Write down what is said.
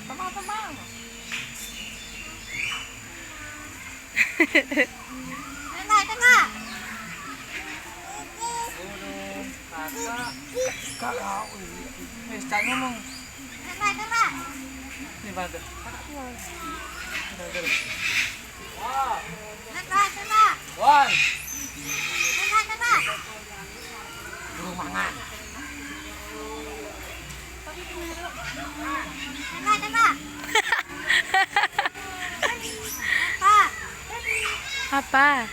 Teman-teman. Tengah. Kakak. Kakak. Jangan ngomong. Tengah. Ini bantu. Tengah. Wan. Tengah. Burung mangan. Tengah. Apa?